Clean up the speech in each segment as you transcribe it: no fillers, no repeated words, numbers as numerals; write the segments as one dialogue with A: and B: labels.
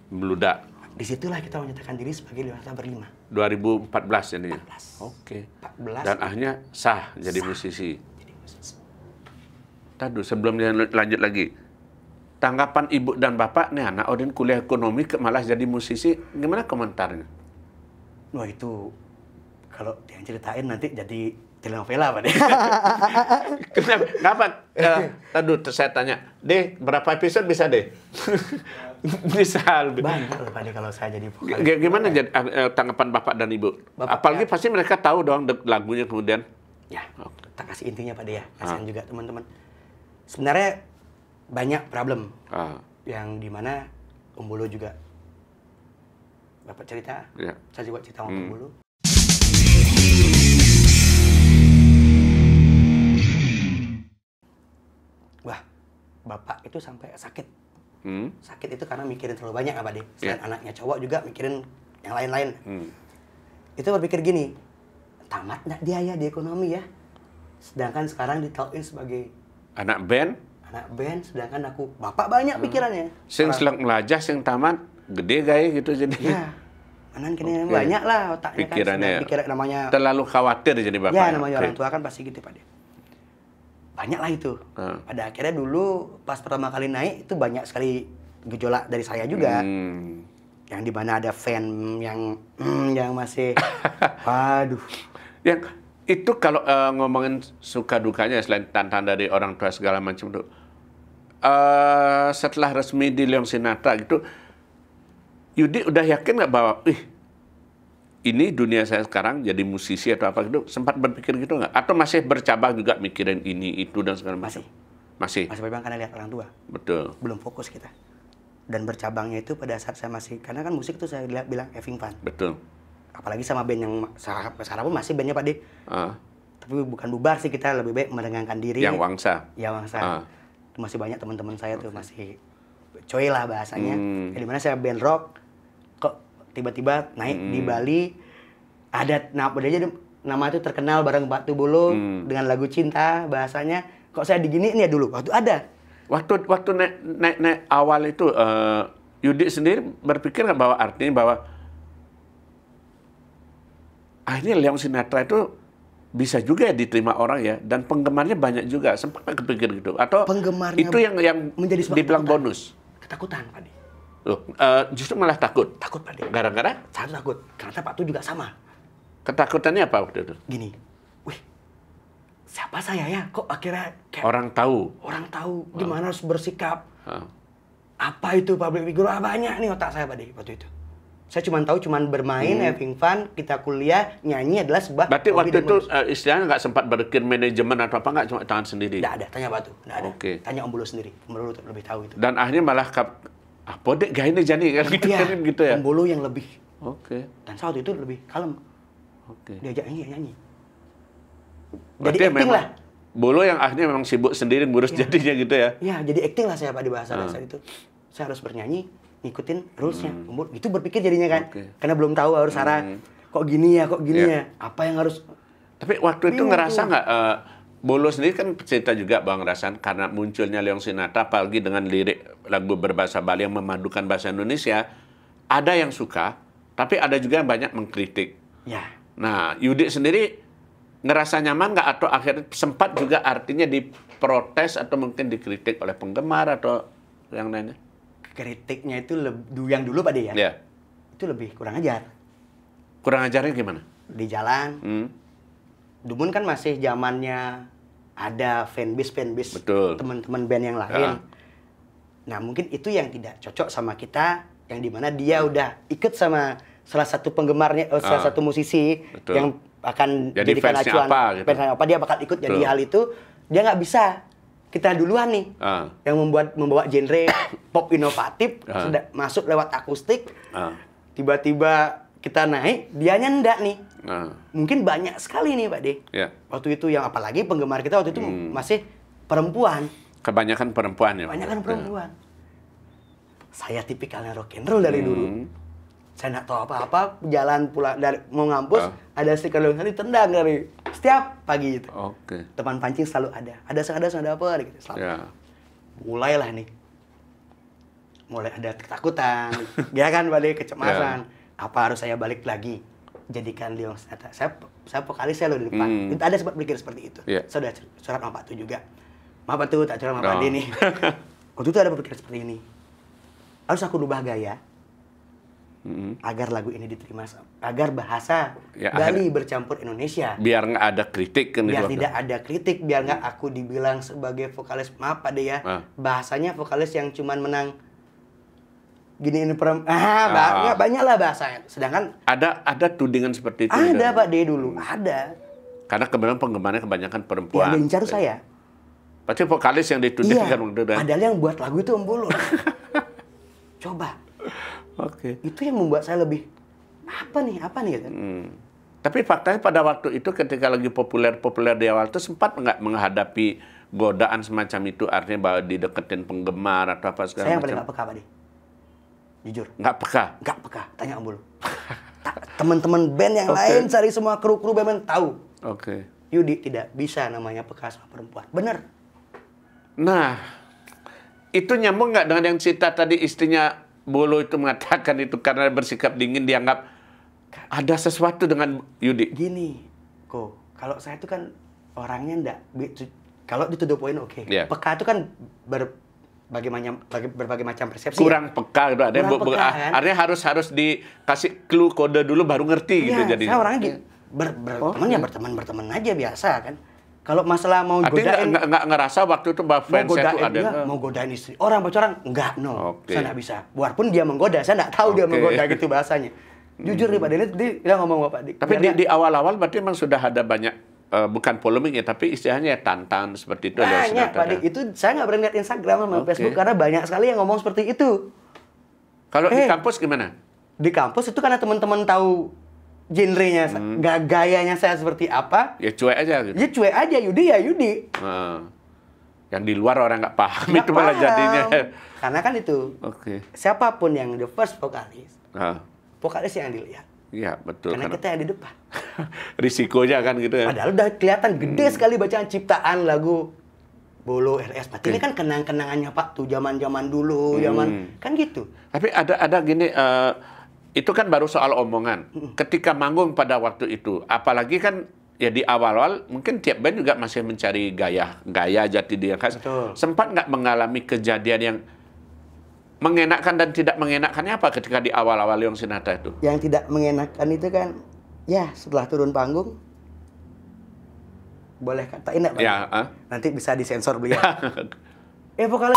A: meludak.
B: Disitulah kita menyatakan diri sebagai Dewata Berlima.
A: 2014 jadinya.
B: 14.
A: Oke.
B: 14.
A: Dan akhirnya sah jadi musisi.
B: Jadi musisi.
A: Tadu sebelum dia lanjut lagi. Tanggapan ibu dan bapak nih anak Odin kuliah ekonomi malah jadi musisi, gimana komentarnya?
B: Wah itu kalau yang ceritain nanti jadi telenovela Pak De.
A: Kenapa? Tadu saya tanya, Deh berapa episode bisa Deh? Bisa lebih.
B: Banyak loh Pak De kalau saya jadi vokalis.
A: Gimana tanggapan bapak dan ibu? Apalagi pasti mereka tahu dong lagunya kemudian.
B: Ya, kita kasih intinya Pak De ya. Kasihan juga teman-teman. Sebenarnya banyak problem yang dimana Om Bolo juga Bapak cerita, saya juga cerita sama Om Bolo. Wah, Bapak itu sampai sakit. Sakit itu karena mikirin terlalu banyak Pak De. Selain anaknya cowok juga mikirin yang lain-lain. Itu berpikir gini, tamat nggak dia ya di ekonomi ya. Sedangkan sekarang ditauin sebagai
A: anak band,
B: sedangkan aku bapak banyak pikirannya.
A: Sing selak melajah, sing tamat, gede gaya gitu jadi.
B: Ya, manan kini banyak lah otaknya
A: pikirannya.
B: Kan. Pikir namanya.
A: Terlalu khawatir jadi bapak.
B: Ya, namanya orang tua kan pasti gitu Pak De. Banyak lah itu. Pada akhirnya dulu pas pertama kali naik itu banyak sekali gejolak dari saya juga. Yang dimana ada fan yang masih, waduh.
A: Yang itu kalau ngomongin suka dukanya selain tantangan dari orang tua segala macam tuh. Setelah resmi di Leong Sinatra gitu, Yudi udah yakin nggak bahwa ini dunia saya sekarang jadi musisi atau apa gitu? Sempat berpikir gitu nggak? Atau masih bercabang juga mikirin ini itu dan segala macam? Masih
B: memang karena lihat orang tua.
A: Betul.
B: Belum fokus kita. Dan bercabangnya itu pada saat saya masih, karena kan musik itu saya bilang having fun.
A: Betul.
B: Apalagi sama band yang sekarang pun masih bandnya Pak De. Tapi bukan bubar sih, kita lebih baik merengangkan diri.
A: Yang Wangsa.
B: Ya Wangsa. Masih banyak teman-teman saya tuh masih coy lah bahasanya. Dimana saya band rock, kok tiba-tiba naik di Bali, ada nama itu terkenal bareng Batu Bolo dengan lagu Cinta bahasanya. Kok saya diginiin ya dulu? Waktu ada.
A: Waktu naik awal itu, Yudi sendiri berpikir nggak bahwa artinya bahwa akhirnya Leong Sinatra itu bisa juga ya diterima orang ya, dan penggemarnya banyak juga. Sempat nggak kepikir gitu? Atau
B: penggemarnya
A: itu yang
B: menjadi
A: dibilang bonus?
B: Ketakutan Pak De.
A: Loh, justru malah takut?
B: Takut Pak De.
A: Gara-gara?
B: Saya takut, karena Pak Tu juga sama.
A: Ketakutannya apa waktu itu?
B: Gini, siapa saya ya? Kok akhirnya kayak
A: orang tahu
B: gimana harus bersikap. Apa itu public figure? Banyak nih otak saya Pak De waktu itu. Saya cuma tahu bermain, having fun, kita kuliah, nyanyi adalah sebuah.
A: Berarti waktu itu istilahnya nggak sempat berpikir manajemen atau apa, nggak cuma tangan sendiri?
B: Nggak ada, tanya Batu, nggak ada. Tanya Om Bolo sendiri, Om Bolo lebih tahu itu.
A: Dan akhirnya malah apa dek gaya ini jadi kan gitu ya?
B: Om Bolo yang lebih.
A: Dan
B: saya waktu itu lebih kalem. Diajak nyanyi.
A: Jadi acting lah. Bolo yang akhirnya memang sibuk sendiri ngurus jadinya gitu ya?
B: Iya, jadi acting lah saya Pak di bahasa saat itu. Saya harus bernyanyi, ngikutin rules-nya. Itu berpikir jadinya kan. Karena belum tahu harus arah, kok gini ya, apa yang harus.
A: Tapi waktu itu ngerasa nggak, Bolo sendiri kan cerita juga Bang Rasan, karena munculnya Leong Sinatra, apalagi dengan lirik lagu berbahasa Bali yang memadukan bahasa Indonesia, ada yang suka, tapi ada juga yang banyak mengkritik. Nah, Yudi sendiri ngerasa nyaman nggak, atau akhirnya sempat juga artinya diprotes atau mungkin dikritik oleh penggemar atau yang lainnya?
B: Kritiknya itu yang dulu Pak De ya? Itu lebih kurang ajar.
A: Kurang ajarnya gimana?
B: Di jalan. Dumun kan masih zamannya ada fanbase teman-teman band yang lain. Nah mungkin itu yang tidak cocok sama kita, yang dimana dia udah ikut sama salah satu penggemarnya, salah satu musisi yang akan
A: jadi
B: jadikan acuan. Fansnya apa, dia bakal ikut jadi hal itu. Dia nggak bisa. Kita duluan nih yang membawa genre pop inovatif, sudah masuk lewat akustik. Tiba-tiba kita naik, dianya enggak nih. Mungkin banyak sekali nih Pak De. Waktu itu yang apalagi penggemar kita waktu itu masih perempuan.
A: Kebanyakan perempuan ya?
B: Kebanyakan perempuan. Saya tipikalnya rock and roll dari dulu. Saya nggak tahu apa-apa, jalan pulang dari mau ngampus, ada stiker Leong Sinatra ditendang dari setiap pagi itu. Teman pancing selalu ada. Ada apa gitu. Mulailah nih. mulai ada ketakutan, ya kan, Pak De, kecemasan. Apa harus saya balik lagi jadikan Leong Sinatra? Saya vokalis saya loh di depan. Itu ada sempat berpikir seperti itu. Saya udah surat sama Pak Tu juga. Maaf Pak Tu, tak curhat sama Pak De nih. Waktu itu ada berpikir seperti ini. Harus aku rubah gaya agar lagu ini diterima, agar bahasa Bali bercampur Indonesia.
A: Biar nggak ada kritik kan?
B: Biar tidak ada kritik, biar nggak aku dibilang sebagai vokalis, maaf Pak De ya, bahasanya vokalis yang cuman menang gini ini banyak lah bahasanya. Sedangkan
A: ada tudingan seperti itu.
B: Ada Pak De dulu, ada.
A: Karena kebetulan penggemarnya kebanyakan perempuan.
B: Yang diincar saya.
A: Pasti vokalis yang ditudingkan.
B: Padahal yang buat lagu itu Om Bulun. Coba.
A: Oke.
B: Itu yang membuat saya lebih apa nih gitu.
A: Tapi faktanya pada waktu itu ketika lagi populer di awal itu sempat nggak menghadapi godaan semacam itu, artinya bahwa dideketin penggemar atau apa segala macam.
B: Saya yang paling nggak peka Pak De. Jujur.
A: Nggak peka?
B: Nggak peka. Tanya Om Bulun. Teman-teman band yang lain, cari semua kru band tahu. Yudi tidak bisa namanya peka sama perempuan. Bener.
A: Nah, itu nyambung nggak dengan yang cerita tadi istrinya Bolo itu mengatakan itu karena bersikap dingin dianggap ada sesuatu dengan Yudi.
B: Gini, kalau saya itu kan orangnya kalau dituduh poin oke. Peka itu kan berbagai macam persepsi.
A: Kurang peka gitu. Artinya harus dikasih clue kode dulu baru ngerti gitu jadi.
B: Saya orangnya berteman aja biasa kan. Kalau masalah mau godain,
A: nggak ngerasa waktu itu bahwa fans itu ada
B: mau godain istri orang pacaran, enggak, saya nggak bisa. Walaupun dia menggoda, saya nggak tahu dia menggoda gitu bahasanya. Jujur nih Pak Denny, dia ngomong Pak Dik.
A: Tapi di awal-awal berarti memang sudah ada banyak bukan polemik ya, tapi istilahnya ya tantangan seperti itu.
B: Banyak Pak Dik, itu saya nggak berani lihat Instagram sama Facebook karena banyak sekali yang ngomong seperti itu.
A: Kalau di kampus gimana? Di
B: kampus itu karena teman-teman tahu genrenya, gayanya saya seperti apa.
A: Ya cuek aja gitu.
B: Ya cuek aja, Yudi ya Yudi.
A: Yang di luar orang nggak paham itu malah jadinya.
B: Karena kan itu, siapapun yang the first vokalis, vokalis yang dilihat.
A: Iya, betul.
B: Karena kita yang di depan.
A: Risikonya kan gitu ya.
B: Padahal udah kelihatan gede sekali bacaan ciptaan lagu Bolo RS. Berarti ini kan kenang-kenangannya Pak tuh zaman-zaman dulu, kan gitu.
A: Tapi ada gini, itu kan baru soal omongan. Ketika manggung pada waktu itu, apalagi kan ya di awal-awal mungkin tiap band juga masih mencari gaya jati diri yang khas. Sempat nggak mengalami kejadian yang mengenakkan dan tidak mengenakkannya apa ketika di awal-awal Leong Sinatra itu?
B: Yang tidak mengenakkan itu kan, ya setelah turun panggung, boleh katain nggak?
A: Ya,
B: nanti bisa disensor beliau. Vokalis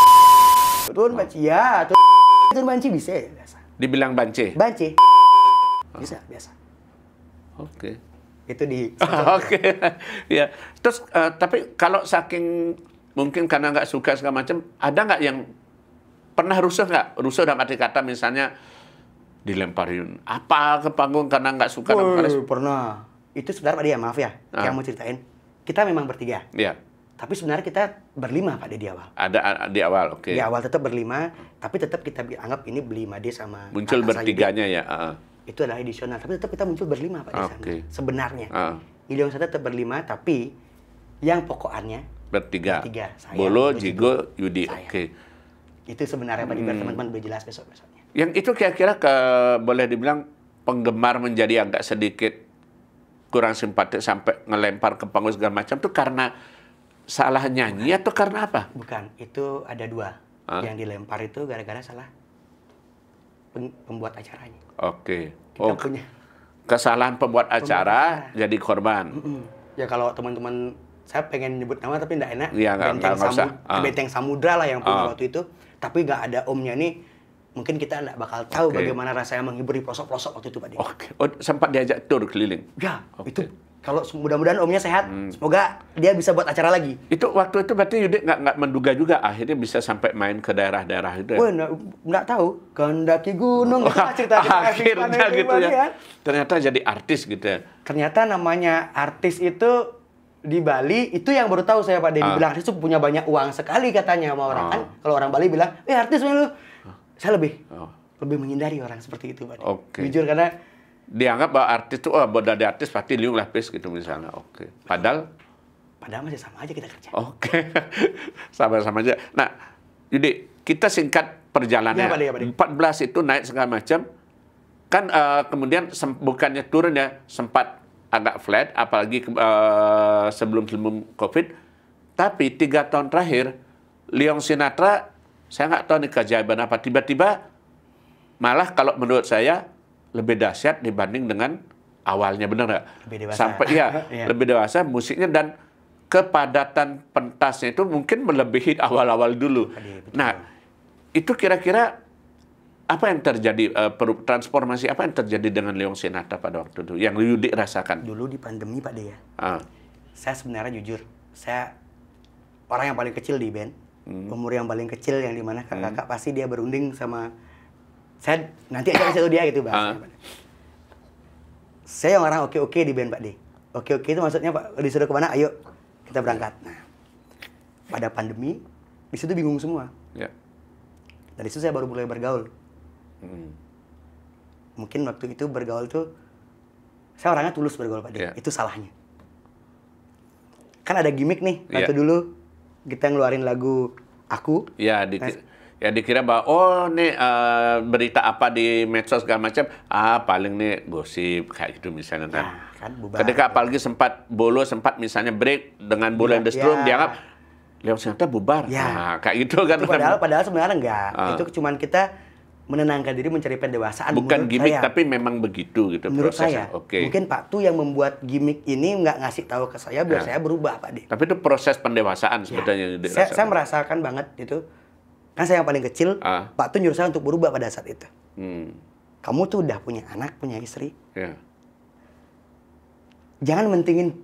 B: turun banci, ya turun banci bisa ya biasa.
A: Dibilang bance?
B: Bance. Bisa, biasa.
A: Oke.
B: Itu di...
A: Ya. Terus, tapi kalau saking mungkin karena nggak suka segala macam, ada nggak yang pernah rusuh nggak? Rusuh dalam arti kata misalnya dilemparin apa ke panggung karena nggak suka?
B: Pernah. Itu sebenarnya Pak Dia, maaf ya, yang mau ceritain. Kita memang bertiga.
A: Iya.
B: Tapi sebenarnya kita berlima Pak di awal.
A: Ada di awal, oke.
B: Di awal tetap berlima, tapi tetap kita anggap ini berlima dia sama.
A: Muncul bertiganya ya.
B: Itu adalah edisional, tapi tetap kita muncul berlima Pak di sana. Sebenarnya. Leong Sinatra tetap berlima, tapi yang pokoknya
A: bertiga.
B: Saya,
A: Bolo, Jigo, Yudi. Oke.
B: Itu sebenarnya Pak, biar teman-teman lebih jelas besok-besoknya.
A: Yang itu kira-kira boleh dibilang penggemar menjadi agak sedikit kurang simpatik sampai ngelempar ke panggung segala macam itu karena salah nyanyi atau karena apa?
B: Bukan, itu ada dua. Yang dilempar itu gara-gara salah pembuat acaranya.
A: Oke.
B: Kita punya
A: kesalahan pembuat acara jadi korban.
B: Ya kalau teman-teman, saya pengen nyebut nama tapi nggak enak.
A: Ya, nggak usah.
B: Benteng Samudra lah yang punya waktu itu. Tapi nggak ada omnya nih. Mungkin kita nggak bakal tahu bagaimana rasanya menghibur di pelosok-pelosok waktu itu Pak Dik.
A: Sempat diajak tur keliling?
B: Ya, itu. Kalau mudah-mudahan omnya sehat, semoga dia bisa buat acara lagi.
A: Itu waktu itu berarti Yudi nggak menduga juga akhirnya bisa sampai main ke daerah-daerah itu ya?
B: Wah, nggak tahu. Kandaki gunung, cerita
A: akhirnya gitu ya. Ternyata jadi artis gitu ya?
B: Ternyata namanya artis itu di Bali, itu yang baru tahu saya Pak Denny. Bilang artis itu punya banyak uang sekali katanya sama orang kan. Kalau orang Bali bilang, artis lu. Saya lebih menghindari orang seperti itu Pak Denny. Jujur karena
A: dianggap bahwa artis itu, dari artis pasti Leong Lapis gitu misalnya. Padahal
B: masih sama aja kita kerja.
A: Sama-sama aja. Nah, Yudi, kita singkat perjalanannya.
B: Ya, Pak De.
A: 14 itu naik segala macam. Kan kemudian bukannya turun ya, sempat agak flat, apalagi sebelum COVID. Tapi 3 tahun terakhir, Leong Sinatra, saya nggak tahu nih keajaiban apa. Tiba-tiba, malah kalau menurut saya, lebih dahsyat dibanding dengan awalnya, benar nggak?
B: Lebih dewasa.
A: Sampai, ya, lebih dewasa musiknya dan kepadatan pentasnya itu mungkin melebihi awal-awal dulu. Nah, itu kira-kira apa yang terjadi, transformasi apa yang terjadi dengan Leong Sinatra pada waktu itu, yang Yudi rasakan?
B: Dulu di pandemi, Pak De ya, saya sebenarnya jujur, saya orang yang paling kecil di band, umur yang paling kecil, yang dimana kakak pasti dia berunding sama, saya nanti aja kasih tahu dia gitu bahasanya. Saya yang orang oke-oke di band, Pak De. Oke-oke itu maksudnya, Pak, disuruh kemana, ayo kita berangkat. Nah, pada pandemi, di situ bingung semua.
A: Ya.
B: Dari situ saya baru mulai bergaul. Mungkin waktu itu bergaul tuh, saya orangnya tulus bergaul, Pak De. Itu salahnya. Kan ada gimmick nih, waktu dulu kita ngeluarin lagu Aku.
A: Ya, dikira bahwa, oh nih berita apa di medsos segala macam, paling nih gosip, kayak gitu misalnya kan.
B: Nah, kan bubar.
A: Ketika apalagi sempat misalnya break dengan Bolo and the Strum, dianggap Leong Sinatra bubar. Nah, kayak gitu kan.
B: Itu padahal sebenarnya enggak. Itu cuman kita menenangkan diri, mencari pendewasaan.
A: Bukan gimmick, tapi memang begitu gitu
B: menurut
A: prosesnya.
B: Saya, mungkin Pak Tu yang membuat gimmick ini nggak ngasih tahu ke saya biar saya berubah, Pak De.
A: Tapi itu proses pendewasaan sebetulnya.
B: Saya merasakan banget itu. Kan saya yang paling kecil, Pak Tu nyuruh saya untuk berubah pada saat itu. Kamu tuh udah punya anak, punya istri. Jangan mentingin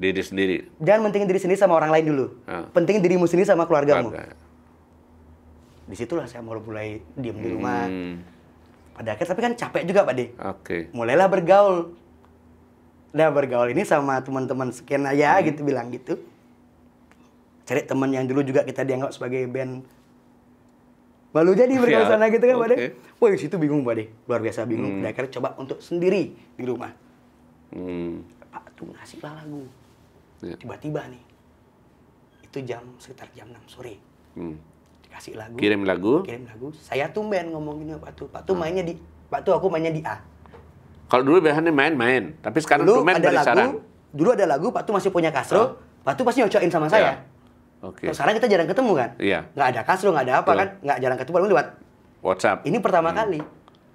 A: diri sendiri.
B: Jangan mentingin diri sendiri sama orang lain dulu. Pentingin dirimu sendiri sama keluargamu. Disitulah saya mulai diam di rumah. Pada akhirnya, tapi kan capek juga, Pak De. Mulailah bergaul. Nah, bergaul ini sama teman-teman sekian aja gitu, bilang gitu. Cari teman yang dulu juga kita dianggap sebagai band. Malu jadi bergaul sana gitu kan, Pak De. Wah, di situ bingung, Pak De. Luar biasa bingung. Pada akhirnya coba untuk sendiri di rumah. Pak tuh ngasihlah lagu. Tiba-tiba nih, itu sekitar jam 6 sore. Kasih lagu.
A: Kirim lagu.
B: Saya tumben ngomong gini, Pak Tu mainnya di, Pak Tu aku mainnya di A.
A: Kalau dulu biasanya main, tapi sekarang
B: dulu
A: tumben beri saran.
B: Dulu ada lagu, Pak Tu masih punya Castro, Pak Tu pasti nyocokin sama saya. Sekarang kita jarang ketemu kan? Nggak ada Castro, nggak ada apa kan? Nggak jarang ketemu, paling lewat
A: WhatsApp.
B: Ini pertama kali.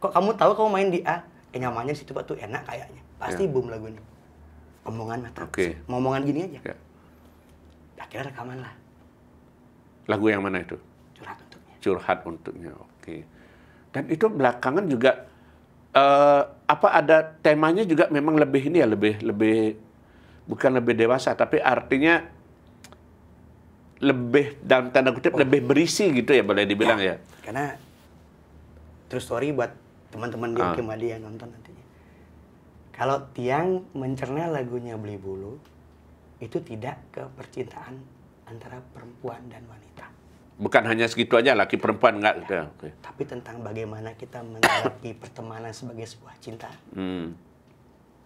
B: Kok kamu tahu kamu main di A? Nyamannya di situ, Pak Tu, enak kayaknya. Pasti boom lagu ini. Omongan mata. Ngomongan gini aja. Akhirnya rekaman lah.
A: Lagu yang mana itu? Curhat untuknya. Dan itu belakangan juga ada temanya juga memang lebih ini ya, lebih bukan lebih dewasa, tapi artinya lebih dalam tanda kutip lebih berisi gitu ya, boleh dibilang ya.
B: Karena true story buat teman-teman di Kemadi yang nonton nantinya. Kalau Tiang mencerna lagunya Beli Bulu, itu tidak ke percintaan antara perempuan dan wanita.
A: Bukan hanya segitu aja, laki perempuan enggak.
B: Tapi tentang bagaimana kita menanggapi pertemanan sebagai sebuah cinta.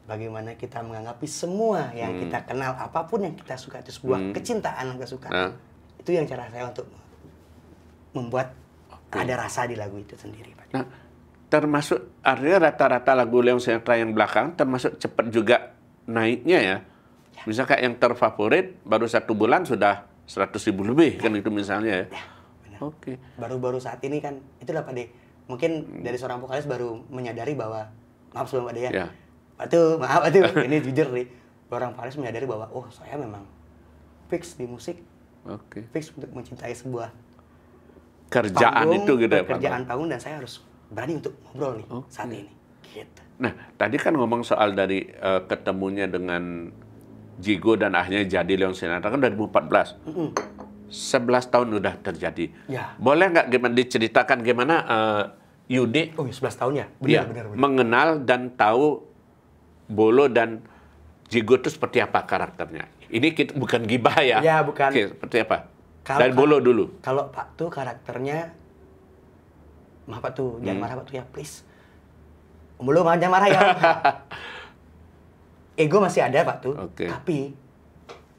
B: Bagaimana kita menganggapi semua yang kita kenal, apapun yang kita suka, itu sebuah kecintaan yang kita suka. Itu yang cara saya untuk membuat ada rasa di lagu itu sendiri, Pak.
A: Nah, termasuk artinya rata-rata lagu Leong Sinatra yang belakang termasuk cepat juga naiknya ya. Misal kayak yang terfavorit baru 1 bulan sudah 100.000 lebih kan itu misalnya ya.
B: Baru-baru saat ini kan itulah, Pak De. Mungkin dari seorang vokalis baru menyadari bahwa, maaf sebelum Pak De ya. Pak Tu, maaf Pak Tu, ini jujur nih. Orang vokalis menyadari bahwa saya memang fix di musik. Fix untuk mencintai sebuah
A: kerjaan panggung, itu gitu ya,
B: kerjaan panggung, dan saya harus berani untuk ngobrol nih saat ini. Gitu.
A: Nah, tadi kan ngomong soal dari ketemunya dengan Jigo dan akhirnya jadi Leong Sinatra kan 2014. 11 tahun udah terjadi. Boleh nggak diceritakan gimana Yudi
B: 11 tahun ya?
A: Benar. Mengenal dan tahu Bolo dan Jigo itu seperti apa karakternya? Ini kita bukan gibah ya?
B: Ya, bukan.
A: Seperti apa? Dari Bolo dulu.
B: Kalau Pak Tu karakternya, maaf Pak Tu, jangan marah Pak Tu ya, please. Bolo jangan marah ya. Ego masih ada, Pak Tu, tapi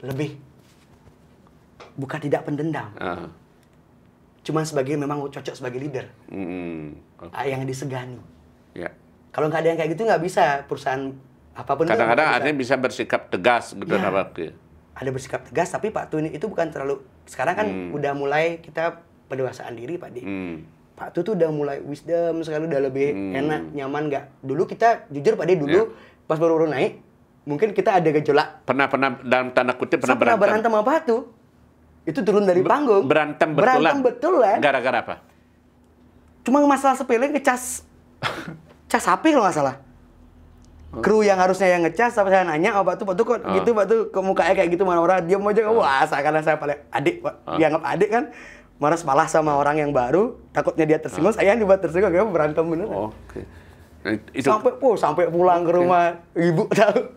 B: lebih bukan tidak pendendam. cuma sebagai memang cocok sebagai leader. Yang disegani.
A: Ya.
B: Kalau nggak ada yang kayak gitu nggak bisa perusahaan apapun.
A: Kadang-kadang artinya bisa bersikap tegas gitu.
B: Ya, ada bersikap tegas, tapi Pak Tu itu bukan terlalu. Sekarang kan udah mulai kita pendewasaan diri Pak D. Pak Tu tuh udah mulai wisdom sekali, udah lebih enak, nyaman nggak? Dulu kita jujur Pak D dulu pas baru naik, mungkin kita ada gejolak.
A: Pernah dalam tanda kutip pernah
B: berantem sama Pak Tu. Itu turun dari panggung.
A: Berantem betulan.
B: ya.
A: Gara-gara apa?
B: Cuma masalah sepele ngecas cas HP kalau nggak salah. Kru yang harusnya yang ngecas, sampai saya nanya, Pak Tu kok gitu, Pak Tu kok mukanya kayak gitu, mana orang diam aja. Wah, karena saya paling adik, Pak. Dianggap adik kan. Marah malah sama orang yang baru, takutnya dia tersinggung, saya yang dibuat tersinggung, kayak berantem bener.
A: Oke. Nah, itu.
B: Sampai pulang ke rumah ibu tahu.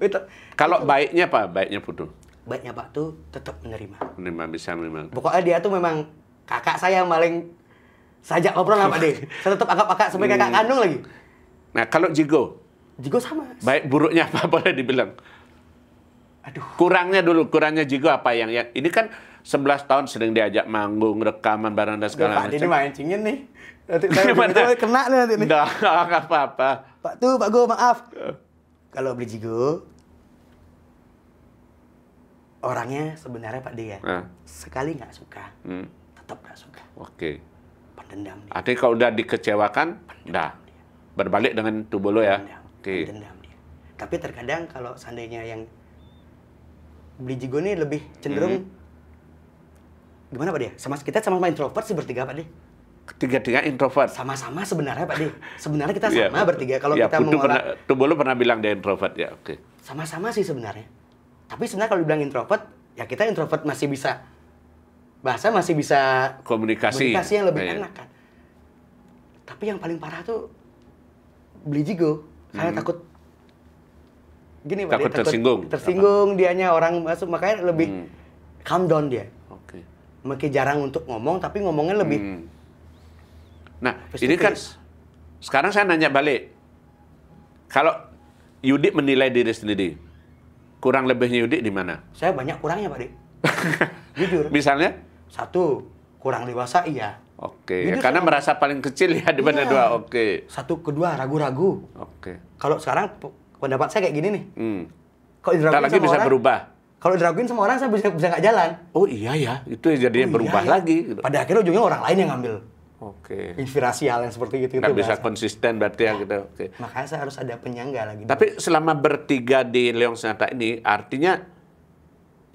A: Kalau baiknya apa? Baiknya Putu?
B: Baiknya Pak Tu tetap menerima.
A: Bisa menerima.
B: Pokoknya dia tuh memang kakak saya yang paling sajak ngobrol lah Pak De. Saya tetap anggap kakak sampai kakak kandung lagi.
A: Nah, kalau Jigo
B: sama.
A: Baik buruknya apa boleh dibilang?
B: Aduh.
A: Kurangnya Jigo apa yang ini kan 11 tahun sering diajak manggung, rekaman barang dan segala macam.
B: Pak ini mancingin nih. Nanti saya kena nih nanti nih.
A: Nggak apa-apa.
B: Pak Go, maaf. Kalau beli Jigo, orangnya sebenarnya Pak D ya, sekali nggak suka, tetap nggak suka.
A: Oke.
B: Pendendam dia.
A: Artinya kalau udah dikecewakan, berbalik dengan Tubolo ya. Oke.
B: Pendendam dia. Tapi terkadang kalau seandainya yang beli Jigo ini lebih cenderung gimana Pak D? Kita sama introvert sih bertiga Pak D.
A: Ketiga-tiga introvert.
B: Sama-sama sebenarnya Pak D. Sebenarnya kita sama bertiga. Kalau kita
A: Tubolo pernah bilang dia introvert ya. Oke.
B: Sama-sama sih sebenarnya. Tapi sebenarnya kalau dibilang introvert, ya kita introvert masih bisa masih bisa
A: komunikasi
B: yang lebih enak kan. Tapi yang paling parah tuh beli Jigo. Saya takut gini Pak,
A: takut
B: tersinggung dianya, orang masuk, makanya lebih calm down dia.
A: Oke.
B: Makin jarang untuk ngomong, tapi ngomongnya lebih
A: Nah, ini kan sekarang saya nanya balik. Kalau Yudi menilai diri sendiri, kurang lebihnya Yudi di mana?
B: Saya banyak kurangnya, Pak Dik. Jujur.
A: Misalnya?
B: 1, kurang dewasa, iya.
A: Oke, karena merasa paling kecil ya di mana 2. Oke.
B: 1, kedua, ragu-ragu.
A: Oke.
B: Kalau sekarang pendapat saya kayak gini nih. Kalau
A: diraguin lagi bisa orang, berubah.
B: Kalau diraguin sama orang, saya bisa nggak jalan.
A: Oh iya ya, itu jadinya berubah lagi. Gitu.
B: Pada akhirnya ujungnya orang lain yang ngambil.
A: Oke.
B: Inspirasi hal yang seperti itu.
A: Nggak bisa konsisten berarti ya gitu. Oke.
B: Makanya saya harus ada penyangga lagi.
A: Tapi selama bertiga di Leong Sinatra ini, artinya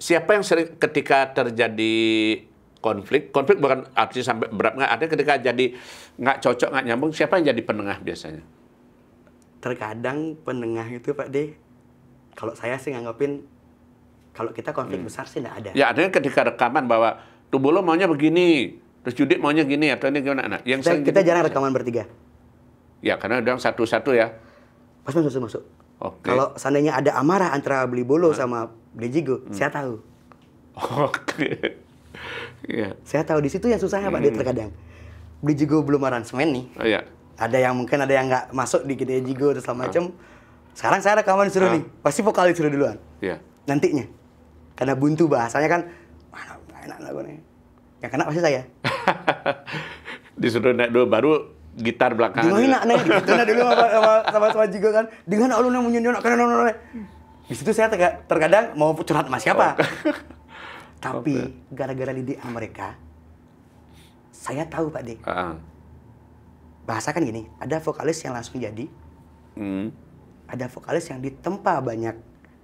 A: siapa yang sering ketika terjadi konflik bukan artinya sampai berat, nggak, artinya ketika jadi nggak cocok, nggak nyambung, siapa yang jadi penengah biasanya?
B: Terkadang penengah itu Pak D, kalau saya sih nganggapin kalau kita konflik besar sih nggak ada.
A: Ya artinya ketika rekaman bahwa Tubolo maunya begini, terus Judi maunya gini, atau ini gimana? Nah, yang
B: kita jarang rekaman bertiga.
A: Ya karena udah satu-satu ya.
B: Pas masuk.
A: Oke.
B: Kalau seandainya ada amarah antara Beli Bolo sama Beli Jigo, saya tahu.
A: Oke. Yeah.
B: Saya tahu di situ yang susahnya Pak D terkadang. Beli Jigo belum aransemen nih.
A: Oh iya.
B: Ada yang nggak masuk di gede Jigo dan segala macam. Sekarang saya rekaman disuruh nih, pasti vokal disuruh duluan.
A: Iya.
B: Nantinya. Karena buntu bahasanya kan, mana nggak enak lagu nih. Yang kena pasti saya.
A: Disuruh naik dulu, baru gitar belakangan.
B: Gimana nih? Karena dulu sama Jigo kan, dengan alun yang munyon nak kena. Di situ saya terkadang mau curhat sama siapa. Tapi gara-gara didikan mereka, saya tahu Pak D. Bahasa kan gini, ada vokalis yang langsung jadi, ada vokalis yang ditempa banyak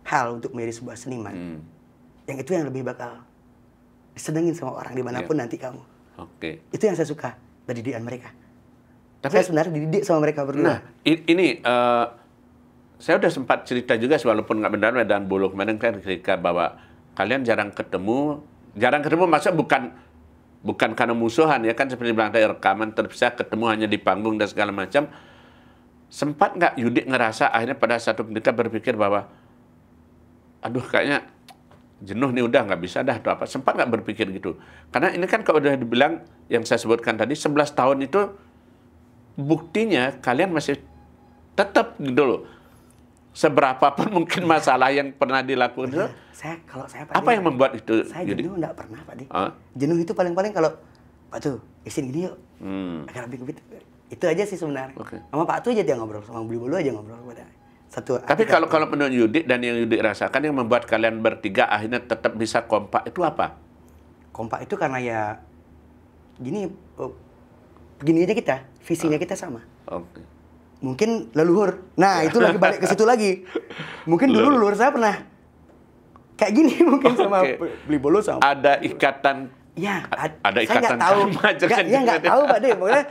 B: hal untuk menjadi sebuah seniman. Yang itu yang lebih bakal disenengin sama orang dimanapun nanti kamu.
A: Oke.
B: Itu yang saya suka dari didikan mereka. Tapi saya sebenarnya dididik sama mereka berdua.
A: Nah, ini saya udah sempat cerita juga, walaupun nggak benar, dan Bolo kemarin kan ketika bahwa kalian jarang ketemu maksudnya bukan karena musuhan ya kan, seperti bilang tadi rekaman terpisah, ketemu hanya di panggung dan segala macam. Sempat nggak Yudi ngerasa akhirnya pada satu ketika berpikir bahwa aduh kayaknya jenuh nih, udah nggak bisa dah atau apa? Sempat nggak berpikir gitu? Karena ini kan kalau udah dibilang yang saya sebutkan tadi 11 tahun itu buktinya kalian masih tetap gitu loh. Seberapapun mungkin masalah yang pernah dilakukan itu.
B: Kalau saya
A: apa yang membuat itu?
B: Saya jenuh nggak pernah Pak D. Jenuh itu paling-paling kalau Pak tuh isin gini yuk. Agar lebih gitu. Itu aja sih sebenarnya. Sama Pak tuh aja dia ngobrol, sama Beli Bulu aja ngobrol pada satu.
A: Tapi kalau menurut Yudi dan yang Yudi rasakan yang membuat kalian bertiga akhirnya tetap bisa kompak itu apa?
B: Kompak itu karena ya gini aja kita, visinya kita sama. Mungkin leluhur. Nah, itu lagi balik ke situ lagi. Mungkin dulu leluhur saya pernah kayak gini mungkin sama Beli Bulu sama.
A: Ada ikatan.
B: Ya,
A: ada ikatan
B: karma. Ya nggak tahu Pak De. Pokoknya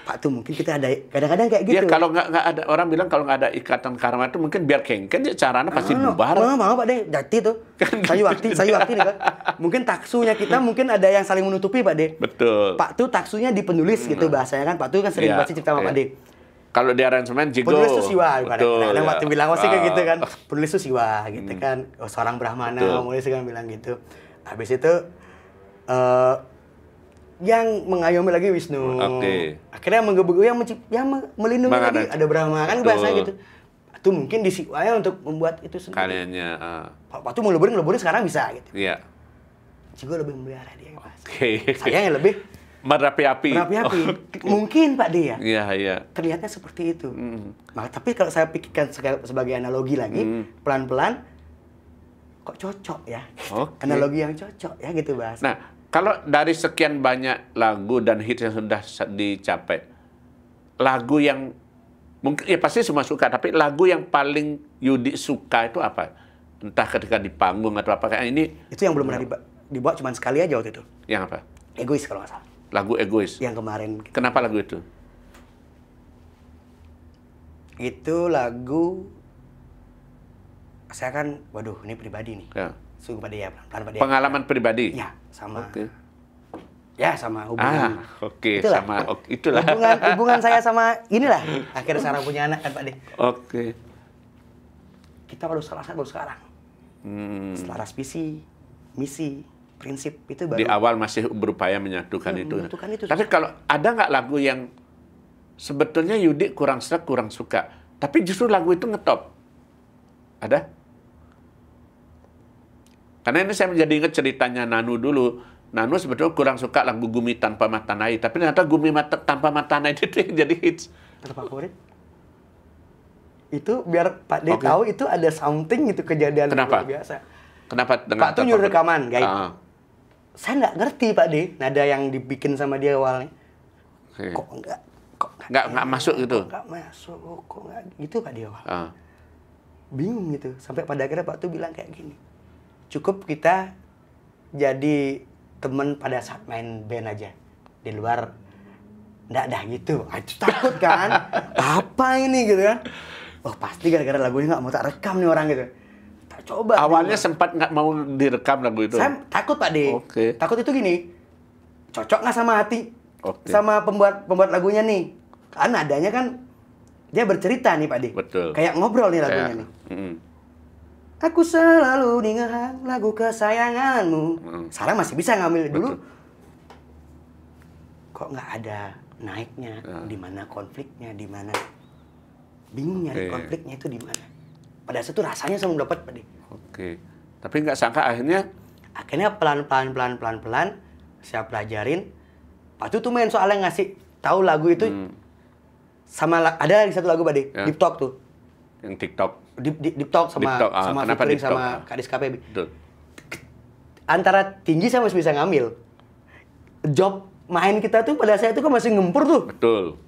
B: Pak tuh mungkin kita ada kadang-kadang kayak gitu.
A: Ya kalau nggak ada orang bilang kalau nggak ada ikatan karma itu mungkin biar kengken ya caranya pasti bubar.
B: Mau Pak De, jati tuh. Sayu waktu nih kan. Mungkin taksunya kita mungkin ada yang saling menutupi Pak De.
A: Betul.
B: Pak tuh taksunya di penulis gitu bahasanya kan. Pak tuh kan sering baca cerita sama Pak De.
A: Kalau di aransemen Jigo.
B: Penulis itu siwa. Kadang waktu bilang sih kayak gitu kan. Penulis itu siwa gitu kan. Seorang Brahmana, penulis kan bilang gitu. Habis itu yang mengayomi lagi Wisnu. Akhirnya menggebu-gebu yang melindungi lagi ada Brahma kan bahasa gitu. Itu mungkin di siwanya untuk membuat itu sendiri.
A: Kaliannya.
B: Pak tuh mau leburin sekarang bisa gitu.
A: Iya.
B: Jigo lebih memelihara dia. Saya yang lebih
A: berapi-api.
B: Mungkin Pak De ya.
A: Iya.
B: Terlihatnya seperti itu. Tapi kalau saya pikirkan sebagai analogi lagi, pelan-pelan kok cocok ya. Analogi yang cocok ya gitu bahasa.
A: Nah, kalau dari sekian banyak lagu dan hits yang sudah dicapai, lagu yang mungkin ya pasti semua suka, tapi lagu yang paling Yudi suka itu apa? Entah ketika di panggung atau apa kayak ini.
B: Itu yang belum pernah dibawa cuma sekali aja waktu itu.
A: Yang apa?
B: Egois kalau nggak salah.
A: Lagu Egois.
B: Yang kemarin.
A: Kenapa lagu itu?
B: Itu lagu saya kan, waduh ini pribadi nih.
A: Ya.
B: Sungguh Pak De ya, pelan Pak De.
A: Pengalaman pribadi?
B: Ya, sama. Ya, sama hubungan.
A: Itulah.
B: Hubungan saya sama inilah. Akhirnya sekarang punya anak kan Pak De. Kita baru sekarang. Selaras visi, misi, prinsip itu baru.
A: Di awal masih berupaya menyatukan itu. Tapi kalau ada nggak lagu yang sebetulnya Yudi kurang suka, tapi justru lagu itu ngetop? Ada? Karena ini saya menjadi ingat ceritanya Nanu dulu. Nanu sebetulnya kurang suka lagu Gumi Tanpa Mata Naik, tapi ternyata Gumi Tanpa Mata Naik itu yang jadi hits.
B: Favorit? Itu biar Pak De tahu itu ada something itu kejadian luar biasa.
A: Kenapa dengan
B: Pak tuh nyuruh rekaman, guys. Saya nggak ngerti Pak De, nada yang dibikin sama dia awalnya. Kok nggak
A: masuk gitu?
B: Nggak masuk, kok nggak gitu Pak De awal. Bingung gitu. Sampai pada akhirnya Pak tuh bilang kayak gini. Cukup kita jadi teman pada saat main band aja. Di luar nggak ada gitu. Takut kan? Apa ini gitu kan? Oh pasti gara-gara lagunya nggak mau tak rekam nih orang gitu. Tak coba.
A: Awalnya sempat nggak mau direkam lagu itu?
B: Saya takut Pak De. Takut itu gini. Cocok nggak sama hati? Sama pembuat lagunya nih. Kan nadanya kan dia bercerita nih Pak De.
A: Betul.
B: Kayak ngobrol nih lagunya nih. Aku selalu ingat lagu kesayanganmu. Sekarang masih bisa ngambil dulu. Kok nggak ada naiknya? Di mana konfliknya? Di mana? Bingung nyari konfliknya itu di mana? Pada saat itu rasanya saya belum dapat Pak De.
A: Tapi nggak sangka akhirnya
B: pelan-pelan saya pelajarin. Pak tuh main soalnya ngasih tahu lagu itu sama ada satu lagu Pak De, Deep Talk tuh.
A: Yang TikTok.
B: Deep Talk sama featuring sama Kadis KPB. Antara tinggi saya masih bisa ngambil. Job main kita tuh pada saat itu kan masih ngempur tuh.
A: Betul.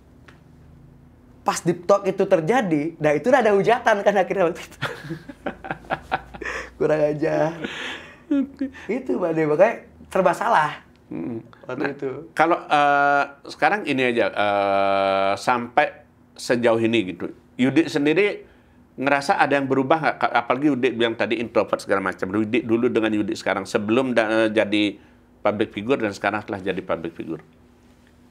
B: Pas Deep Talk itu terjadi, nah itu ada hujatan kan akhirnya waktu itu. Kurang aja. Itu Pak De, makanya serba salah. Waktu itu.
A: Kalau sekarang ini aja, sampai sejauh ini gitu, Yudi sendiri ngerasa ada yang berubah nggak? Apalagi Yudi bilang tadi introvert segala macam. Yudi dulu dengan Yudi sekarang sebelum jadi public figure dan sekarang telah jadi public figure.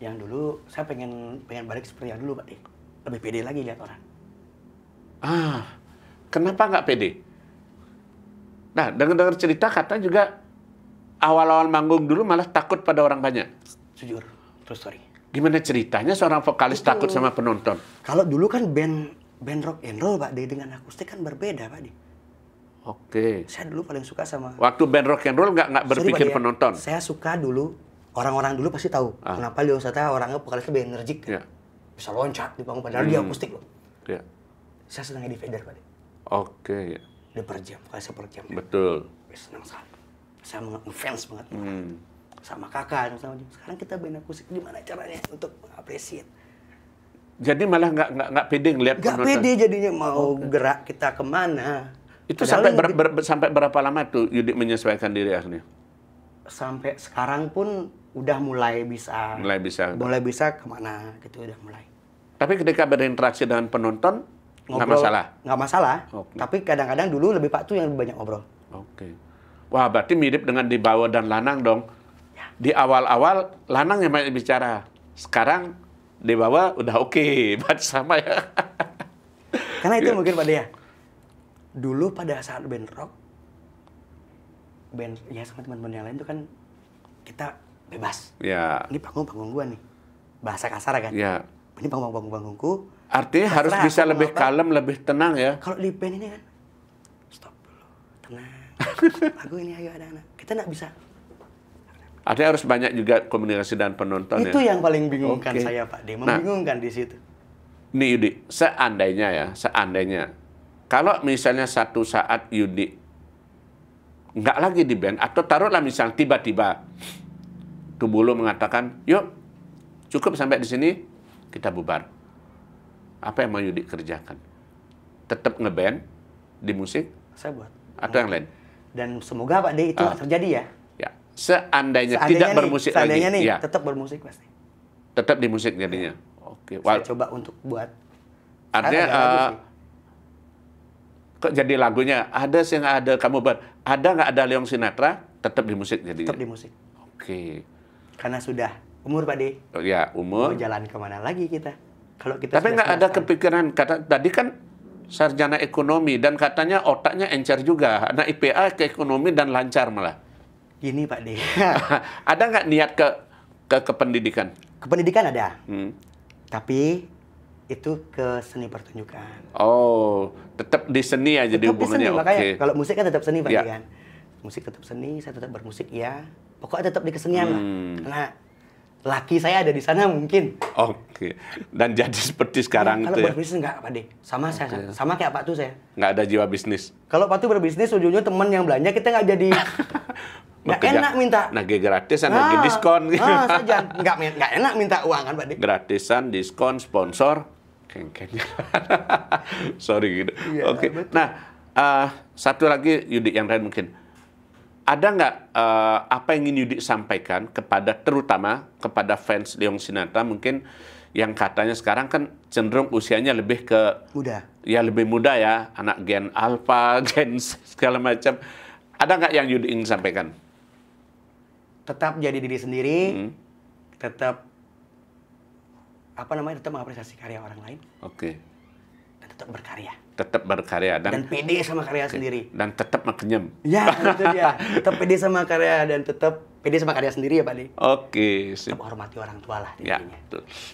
B: Yang dulu saya pengen balik seperti yang dulu Pak De. Lebih pede lagi lihat orang.
A: Kenapa nggak pede? Nah, dengar cerita katanya juga awal-awal manggung dulu malah takut pada orang banyak.
B: Jujur, true story.
A: Gimana ceritanya seorang vokalis takut sama penonton?
B: Kalau dulu kan band rock and roll Pak De dengan akustik kan berbeda Pak De.
A: Oke.
B: Saya dulu paling suka sama.
A: Waktu band rock and roll nggak berpikir penonton.
B: Saya suka dulu orang-orang dulu pasti tahu kenapa Leo Sinatra orangnya vokalisnya lebih energik.
A: Yeah.
B: Bisa loncat di panggung padahal dia akustik loh.
A: Yeah.
B: Saya senang Eddie Vedder, Pak.
A: Oke.
B: Dia per jam, vokalisnya per jam.
A: Betul.
B: Senang sekali. Saya ngefans banget. Sama kakak, sama dia. Sekarang kita band akustik, gimana caranya untuk mengapresiasi?
A: Jadi malah nggak pede ngeliat
B: penonton. Nggak pede jadinya mau gerak kita kemana.
A: Itu sampai berapa lama tuh Yudi menyesuaikan diri akhirnya?
B: Sampai sekarang pun udah mulai bisa kemana gitu, udah mulai.
A: Tapi ketika berinteraksi dengan penonton nggak
B: masalah. Okay. Tapi kadang-kadang dulu lebih Pak tuh yang lebih banyak ngobrol.
A: Oke. Wah, berarti mirip dengan Dibawa dan Lanang dong. Ya. Di awal-awal Lanang yang banyak bicara, sekarang Dibawa udah oke, berarti sama ya.
B: Karena itu mungkin Pak Dea. Dulu pada saat band rock, band ya sama teman-teman yang lain itu kan kita bebas.
A: Ya.
B: Ini panggung gua nih. Bahasa kasar kan?
A: Ya.
B: Ini panggungku.
A: Artinya harus bisa lebih kalem, lebih tenang ya.
B: Kalau di band ini kan, stop dulu, tenang. Lagu ini ayo ada anak. Kita nggak bisa.
A: Artinya harus banyak juga komunikasi dan penonton.
B: Itu yang paling bingungkan saya Pak D. Membingungkan di situ.
A: Nih Yudi, seandainya kalau misalnya satu saat Yudi nggak lagi di band, atau taruhlah misalnya tiba-tiba Tubulo mengatakan, yuk cukup sampai di sini, kita bubar. Apa yang mau Yudi kerjakan? Tetap ngeband di musik?
B: Saya buat.
A: Atau yang lain?
B: Dan semoga Pak D itu nggak terjadi ya.
A: Ya, seandainya tidak bermusik lagi.
B: Seandainya nih, tetap bermusik pasti.
A: Tetap di musik jadinya. Oke.
B: Saya coba untuk buat.
A: Artinya kok jadi lagunya ada kamu buat, ada nggak ada Leong Sinatra, tetap di musik jadinya.
B: Tetap di musik.
A: Oke.
B: Karena sudah umur Pak D.
A: Oh, ya, umur.
B: Mau jalan kemana lagi kita? Kalau kita.
A: Tapi nggak ada kepikiran, tadi kan sarjana ekonomi dan katanya otaknya encer juga, anak IPA ke ekonomi dan lancar malah.
B: Gini Pak D.
A: Ada nggak niat ke pendidikan?
B: Ke pendidikan ada. Tapi itu ke seni pertunjukan.
A: Oh, tetap di seni aja di hubungannya.
B: Oke. Makanya kalau musik kan tetap seni Pak D kan. Musik tetap seni, saya tetap bermusik ya. Pokoknya tetap di kesenian lah. Karena laki saya ada di sana mungkin.
A: Oke. Dan jadi seperti sekarang
B: kalau
A: itu ya.
B: Kalau berbisnis enggak Pak D. Sama kayak Pak Tu saya.
A: Nggak ada jiwa bisnis.
B: Kalau Pak Tu berbisnis ujungnya teman yang belanja kita nggak jadi. Nggak enak minta.
A: Nagih gratisan, nagih diskon.
B: Saja. Nggak enak minta uang kan Pak D.
A: Gratisan, diskon, sponsor. Kengkengnya. Sorry gitu.
B: Ya,
A: Oke. Nah, satu lagi Yudi yang lain mungkin. Ada nggak apa yang ingin Yudi sampaikan terutama kepada fans Leong Sinatra mungkin yang katanya sekarang kan cenderung usianya lebih ke
B: muda.
A: Ya lebih muda ya, anak gen alpha, gen segala macam. Ada nggak yang Yudi ingin sampaikan?
B: Tetap jadi diri sendiri, tetap tetap mengapresiasi karya orang lain.
A: Oke.
B: Dan tetap berkarya.
A: Tetap berkarya
B: dan pede sama karya sendiri.
A: Dan tetap makenyem.
B: Ya, itu dia. Tetap pede sama karya dan tetap pede sama karya sendiri ya, Pak D. Oke. Tetap hormati orang tua lah intinya.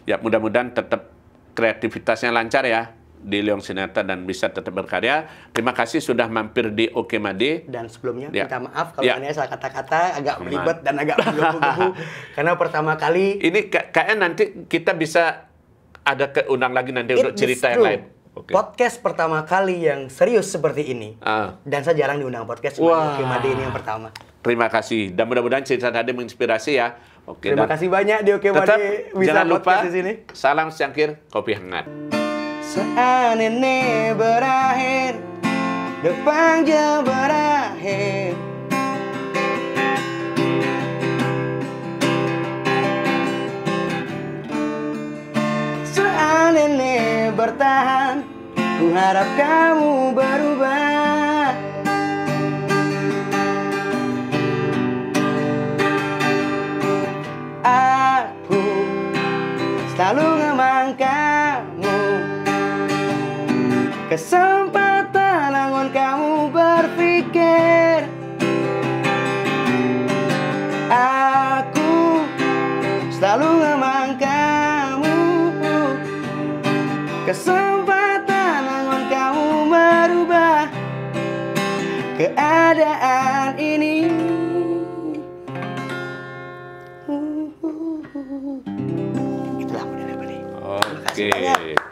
A: Ya, mudah-mudahan tetap kreativitasnya lancar ya di Leong Sinatra dan bisa tetap berkarya. Terima kasih sudah mampir di Oke Made.
B: Dan sebelumnya minta maaf kalau saya salah kata-kata, agak belibet dan agak menggebu-gebu. Karena pertama kali
A: ini kayaknya nanti kita bisa ada keundang lagi nanti untuk cerita yang lain.
B: Okay. Podcast pertama kali yang serius seperti ini. Dan saya jarang diundang podcast, cuma Oke Made ini yang pertama.
A: Terima kasih. Dan mudah-mudahan cerita tadi menginspirasi ya.
B: Oke. Terima kasih banyak di Oke Made bisa
A: jangan lupa
B: di sini.
A: Salam secangkir kopi hangat.
B: Saat ini berakhir, depan jauh berakhir. Saat ini bertahan, ku harap kamu berubah. Aku selalu ngemang kamu, kesempatan angon kamu berpikir. Aku selalu ngemang kamu, kesempatan angon kamu merubah keadaan ini. kasih banyak.